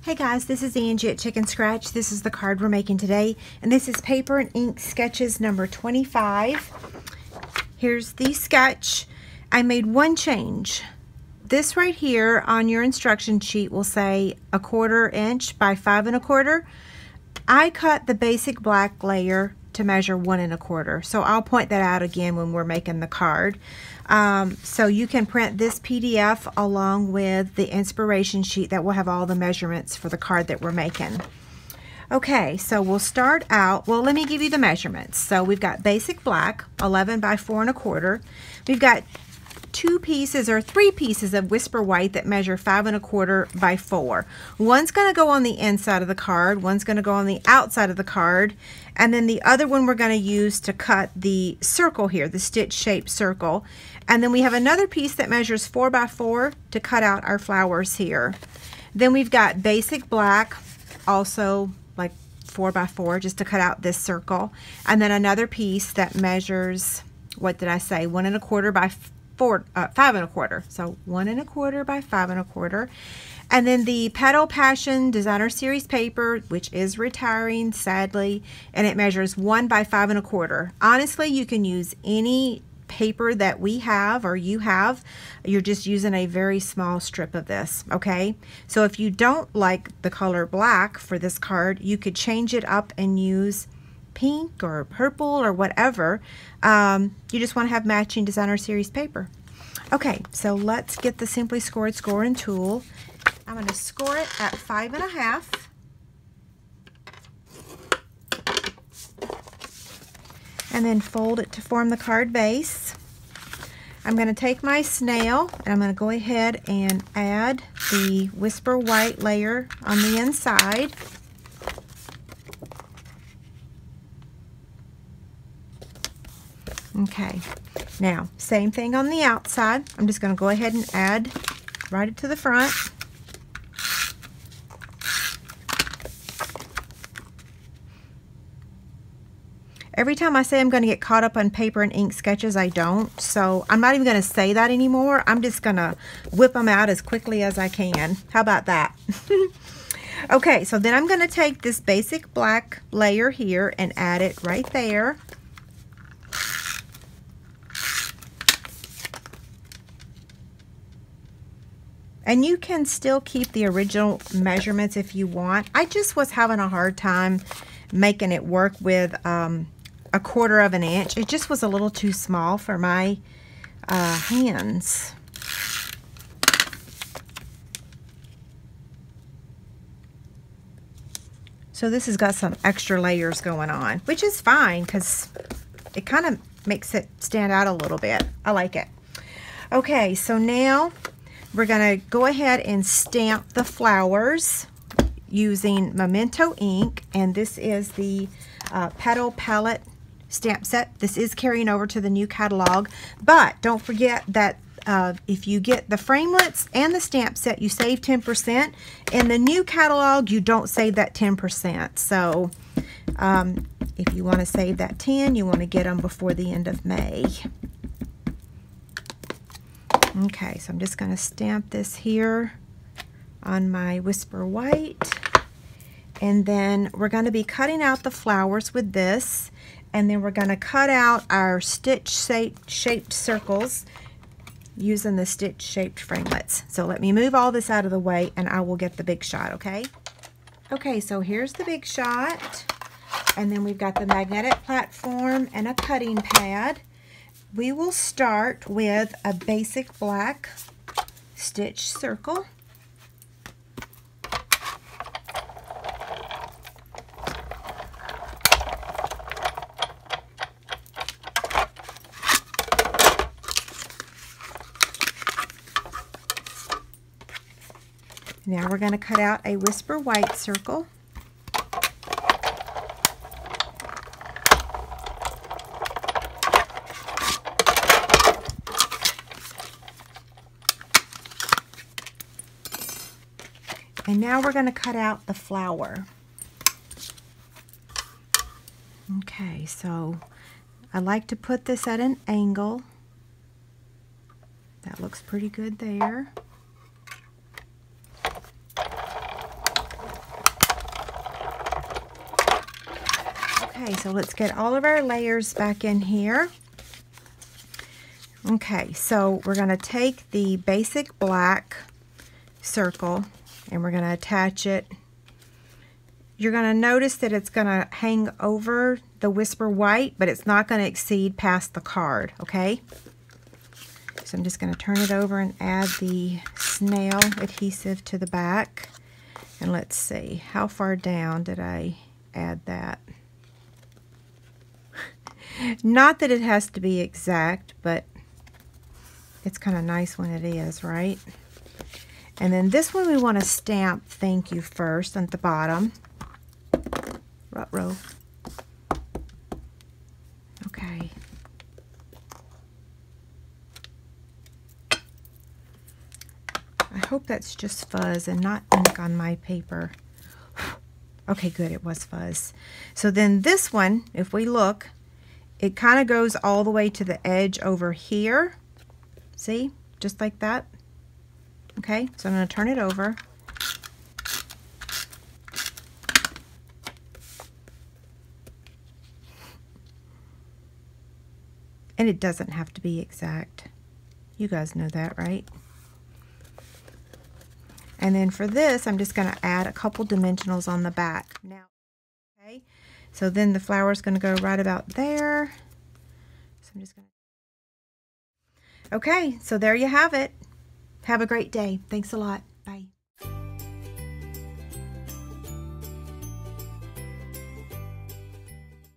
Hey guys, this is Angie at Chicken Scratch. This is the card we're making today, and this is Paper and Ink Sketches number 25. Here's the sketch. I made one change. This right here on your instruction sheet will say 1/4 inch by 5 1/4. I cut the basic black layer to measure 1 1/4. So I'll point that out again when we're making the card. So you can print this PDF along with the inspiration sheet that will have all the measurements for the card that we're making. Okay, so we'll start out, well, let me give you the measurements. So we've got basic black, 11 by 4 1/4. We've got 2 pieces or 3 pieces of Whisper White that measure 5 1/4 by 4. One's going to go on the inside of the card, one's going to go on the outside of the card, and then the other one we're going to use to cut the circle here, the stitch shaped circle. And then we have another piece that measures 4 by 4 to cut out our flowers here. Then we've got basic black, also like 4 by 4, just to cut out this circle. And then another piece that measures, what did I say, 1 1/4 by 5 1/4. So 1 1/4 by 5 1/4. And then the Petal Passion Designer Series paper, which is retiring sadly, and it measures 1 by 5 1/4. Honestly, you can use any paper that we have or you have. You're just using a very small strip of this, okay? So if you don't like the color black for this card, you could change it up and use pink or purple or whatever. You just want to have matching Designer Series paper. Okay, so let's get the Simply Scored scoring tool. I'm going to score it at 5 1/2. And then fold it to form the card base. I'm going to take my snail and I'm going to go ahead and add the Whisper White layer on the inside. Okay, now same thing on the outside. I'm just going to go ahead and add right to the front. Every time I say I'm going to get caught up on paper and ink sketches, I don't. So I'm not even going to say that anymore. I'm just going to whip them out as quickly as I can. How about that? Okay, so then I'm going to take this basic black layer here and add it right there. And you can still keep the original measurements if you want. I just was having a hard time making it work with 1/4 inch. It just was a little too small for my hands. So this has got some extra layers going on, which is fine because it kind of makes it stand out a little bit. I like it. Okay, so now we're going to go ahead and stamp the flowers using Memento ink, and this is the Petal Palette stamp set. This is carrying over to the new catalog, but don't forget that if you get the framelits and the stamp set, you save 10%. In the new catalog, you don't save that 10%. So if you want to save that 10, you want to get them before the end of May. Okay, so I'm just going to stamp this here on my Whisper White. And then we're going to be cutting out the flowers with this. And then we're going to cut out our stitch-shaped circles using the stitch-shaped framelits. So let me move all this out of the way and I will get the big shot, okay? Okay, so here's the big shot. And then we've got the magnetic platform and a cutting pad. We will start with a basic black stitch circle. Now we're going to cut out a Whisper White circle. And now we're going to cut out the flower. Okay, so I like to put this at an angle. That looks pretty good there. Okay, so let's get all of our layers back in here. Okay, so we're going to take the basic black circle and we're going to attach it. You're going to notice that it's going to hang over the Whisper White, but it's not going to exceed past the card, okay? So I'm just going to turn it over and add the snail adhesive to the back. And let's see, how far down did I add that? Not that it has to be exact, but it's kind of nice when it is, right? And then this one we want to stamp thank you first at the bottom. Ruh-roh. Okay. I hope that's just fuzz and not ink on my paper. Okay, good, it was fuzz. So then this one, if we look, it kind of goes all the way to the edge over here. See? Just like that. Okay, so I'm going to turn it over. And it doesn't have to be exact. You guys know that, right? And then for this, I'm just going to add a couple dimensionals on the back. Now, okay, so then the flower is going to go right about there. So I'm just going to... Okay, so there you have it. Have a great day. Thanks a lot. Bye.